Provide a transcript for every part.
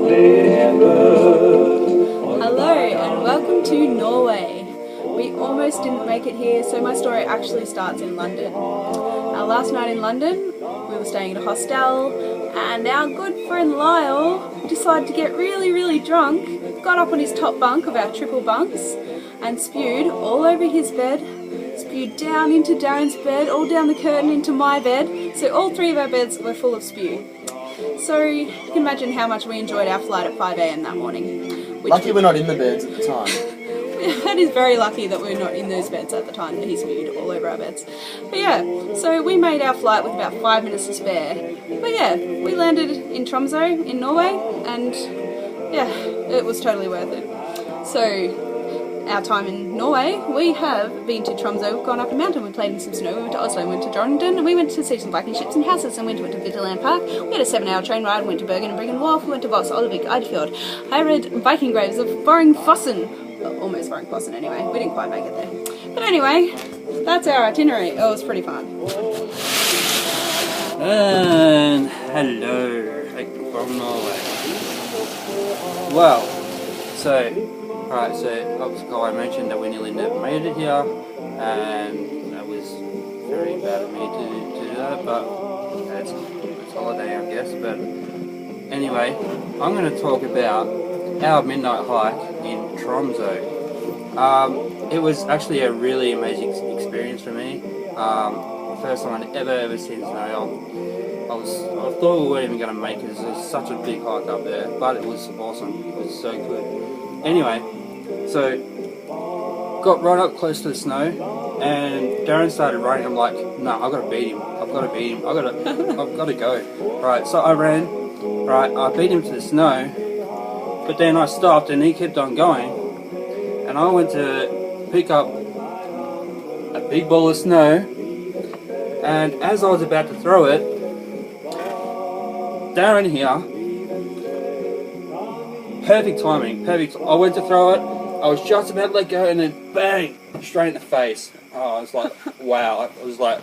Hello and welcome to Norway. We almost didn't make it here, so my story actually starts in London. Our last night in London, we were staying at a hostel, and our good friend Lyle decided to get really drunk, got up on his top bunk of our triple bunks, and spewed all over his bed, spewed down into Darren's bed, all down the curtain into my bed, so all three of our beds were full of spew. So you can imagine how much we enjoyed our flight at 5 AM that morning. Lucky we're not in the beds at the time. That is very lucky that we're not in those beds at the time that he spewed all over our beds. But yeah, so we made our flight with about 5 minutes to spare. But yeah, we landed in Tromsø in Norway, and yeah, it was totally worth it. So our time in Norway, we have been to Tromsø, we've gone up a mountain, we played in some snow, we went to Oslo, we went to Jordan, and we went to see some Viking ships and houses, and went to Vitterland Park. We had a 7-hour train ride, we went to Bergen and Briggen Wharf, we went to Voss, Ollevik, Eidfjord. I read Viking graves of Boringfossen. Well, almost Boringfossen anyway, we didn't quite make it there. But anyway, that's our itinerary. It was pretty fun. And hello, from Norway. Well, so I mentioned that we nearly never made it here, and that was very bad of me to do that, but it's holiday, I guess. But anyway, I'm going to talk about our midnight hike in Tromsø. It was actually a really amazing experience for me. First time I'd ever seen snow. I thought we weren't even going to make it. It was such a big hike up there, but it was awesome. It was so good. Anyway, so got right up close to the snow, and Darren started running. I'm like, no, I've got to beat him. I've got to go. Right, so I ran. Right, I beat him to the snow, but then I stopped, and he kept on going, and I went to pick up a big ball of snow, and as I was about to throw it, Darren here. Perfect timing, perfect. I went to throw it, I was just about to let go, and then bang, straight in the face. Oh, I was like, wow. I was like,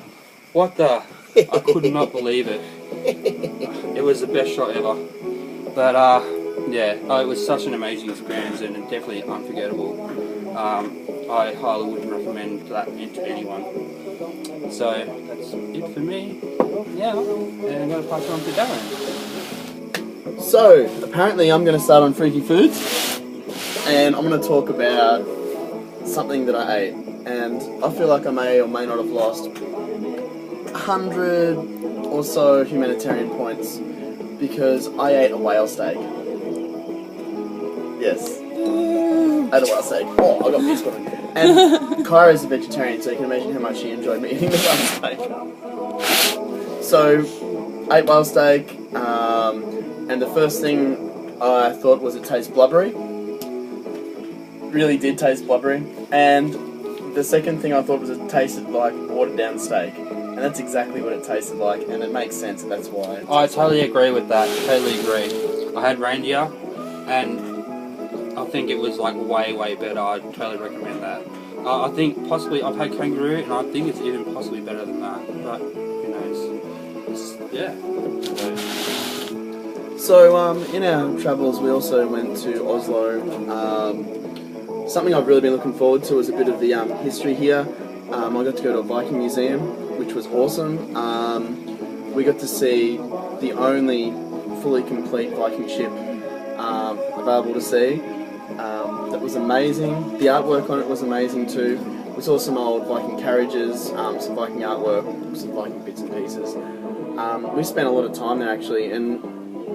what the? I could not believe it. It was the best shot ever. But yeah, it was such an amazing experience and definitely unforgettable. I highly would recommend that to anyone. So that's it for me. Yeah, and I'm going to pass it on to Darren. So, apparently I'm going to start on Freaky Foods, and I'm going to talk about something that I ate, and I feel like I may or may not have lost 100 or so humanitarian points because I ate a whale steak. Yes. I ate a whale steak. Oh, I got pissed on it. And Kyra's a vegetarian, so you can imagine how much she enjoyed me eating the whale steak. So, ate whale steak, and the first thing I thought was it tastes blubbery. Really did taste blubbery. And the second thing I thought was it tasted like watered down steak. And that's exactly what it tasted like, and it makes sense, and that's why. I totally agree with that, totally agree. I had reindeer, and I think it was like way better. I'd totally recommend that. I think possibly I've had kangaroo, and I think it's even possibly better than that, but who knows. Yeah. So, in our travels, we also went to Oslo. Something I've really been looking forward to is a bit of the history here. I got to go to a Viking museum, which was awesome. We got to see the only fully complete Viking ship available to see. That was amazing. The artwork on it was amazing too. We saw some old Viking carriages, some Viking artwork, some Viking bits and pieces. We spent a lot of time there actually, and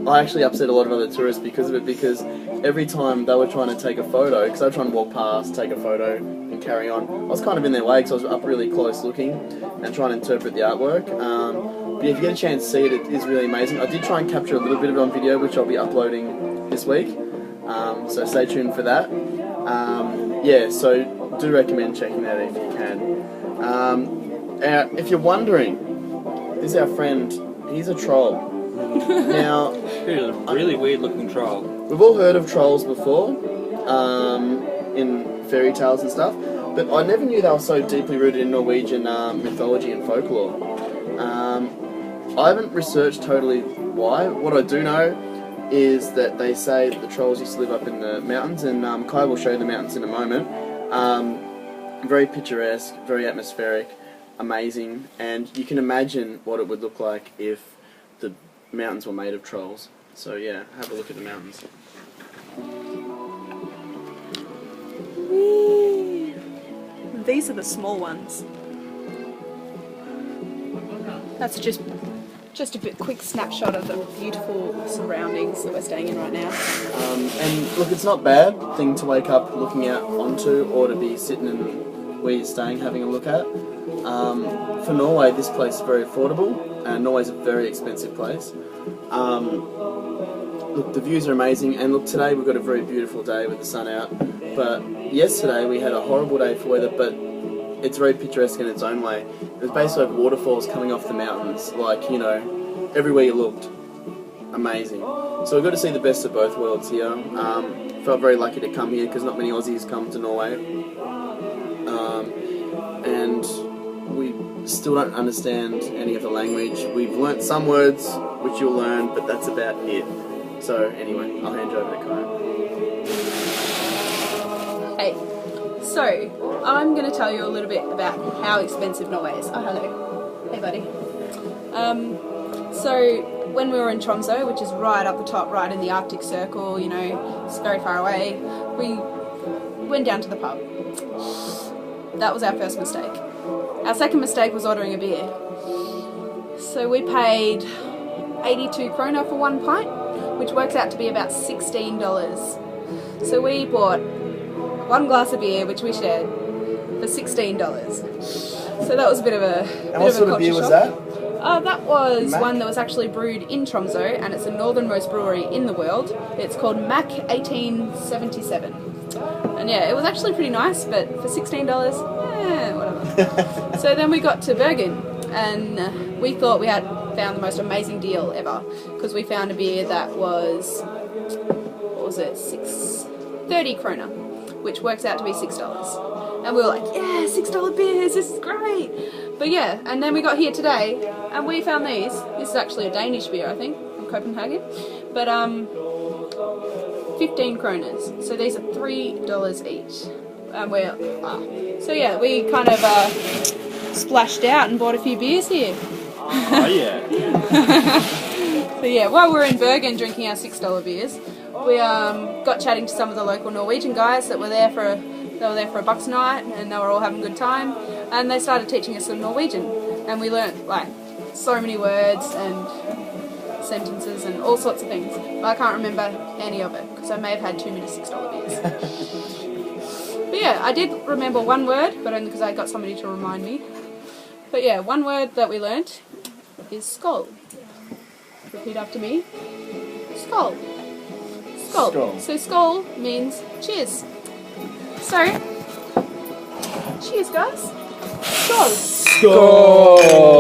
I actually upset a lot of other tourists because of it, because every time they were trying to take a photo, because they were trying to walk past, take a photo and carry on, I was kind of in their way because I was up really close looking and trying to interpret the artwork. But if you get a chance to see it, it is really amazing. I did try and capture a little bit of it on video, which I'll be uploading this week, so stay tuned for that. Yeah, so do recommend checking that if you can. If you're wondering, this is our friend, he's a troll. Now, He's a really weird looking troll. We've all heard of trolls before, in fairy tales and stuff, but I never knew they were so deeply rooted in Norwegian mythology and folklore. I haven't researched totally why. What I do know is that they say that the trolls used to live up in the mountains, and Kai will show you the mountains in a moment. Very picturesque, very atmospheric, amazing, and you can imagine what it would look like if the mountains were made of trolls. So yeah, have a look at the mountains. Whee! These are the small ones. That's just a bit quick snapshot of the beautiful surroundings that we're staying in right now. And look, it's not a bad thing to wake up looking out onto, or to be sitting in where you're staying having a look at. For Norway, this place is very affordable, and Norway's a very expensive place. Look, the views are amazing, and look, today we've got a very beautiful day with the sun out, but yesterday we had a horrible day for weather, but it's very picturesque in its own way. It was basically like waterfalls coming off the mountains, like, you know, everywhere you looked. Amazing. So we got to see the best of both worlds here. Felt very lucky to come here because not many Aussies come to Norway. And we still don't understand any of the language. We've learnt some words, which you'll learn, but that's about it. So anyway, I'll hand you over to Kai. Hey, so I'm going to tell you a little bit about how expensive Norway is. Oh, hello. Hey, buddy. So when we were in Tromsø, which is right up the top, right in the Arctic Circle, you know, it's very far away, we went down to the pub. That was our first mistake. Our second mistake was ordering a beer. So we paid 82 krona for one pint, which works out to be about $16. So we bought one glass of beer, which we shared, for $16. So that was a bit of a And what sort of beer was that? That was one that was actually brewed in Tromsø, and it's the northernmost brewery in the world. It's called Mac 1877. And yeah, it was actually pretty nice, but for $16, whatever. So then we got to Bergen, and we thought we had found the most amazing deal ever, because we found a beer that was, what was it, 30 krona, which works out to be $6. And we were like, yeah, $6 beers, this is great. But yeah, and then we got here today, and we found these. This is actually a Danish beer, I think, from Copenhagen. But 15 kronas. So these are $3 each. And we're so yeah, we kind of splashed out and bought a few beers here. Oh yeah. So yeah, while we were in Bergen drinking our $6 beers, we got chatting to some of the local Norwegian guys that were there for a bucks night, and they were all having a good time, and they started teaching us some Norwegian, and we learnt like so many words and sentences and all sorts of things. But I can't remember any of it because I may have had too many $6 beers. But yeah, I did remember one word, but only because I got somebody to remind me. But yeah, one word that we learnt is skull. Repeat after me. Skull. Skull. Skull. So skull means cheers. So, cheers guys. Skull. Skull!